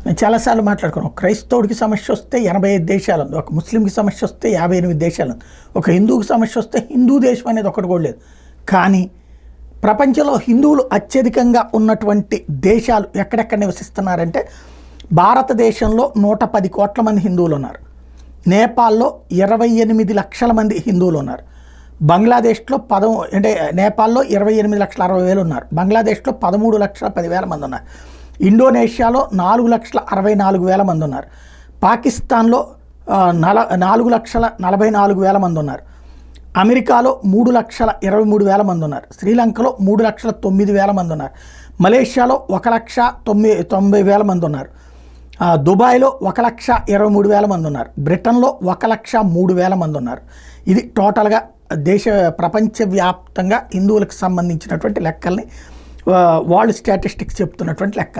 మేము చాలాసార్లు మాట్లాడుకున్నాం. ఒక క్రైస్తవుడికి సమస్య వస్తే 85 దేశాలు ఉంది, ఒక ముస్లింకి సమస్య వస్తే 58 దేశాలు ఉంది, ఒక హిందువుకి సమస్య వస్తే హిందూ దేశం అనేది ఒకటి కూడా లేదు. కానీ ప్రపంచంలో హిందువులు అత్యధికంగా ఉన్నటువంటి దేశాలు ఎక్కడెక్కడ నివసిస్తున్నారంటే భారతదేశంలో 110 కోట్ల మంది హిందువులు ఉన్నారు, నేపాల్లో 28 లక్షల మంది హిందువులు ఉన్నారు, బంగ్లాదేశ్లో నేపాల్లో 28,60,000 ఉన్నారు, బంగ్లాదేశ్లో 13,10,000 మంది ఉన్నారు, ఇండోనేషియాలో 4,64,000 మంది ఉన్నారు, పాకిస్తాన్లో 4,44,000 మంది ఉన్నారు, అమెరికాలో 3,23,000 మంది ఉన్నారు, శ్రీలంకలో 3,09,000 మంది ఉన్నారు, మలేషియాలో 1,90,000 మంది ఉన్నారు, దుబాయ్లో 1,23,000 మంది ఉన్నారు, బ్రిటన్లో 1,03,000 మంది ఉన్నారు. ఇది టోటల్గా ప్రపంచవ్యాప్తంగా హిందువులకు సంబంధించినటువంటి లెక్కల్ని వాళ్ళు స్టాటిస్టిక్స్ చెప్తున్నటువంటి లెక్క.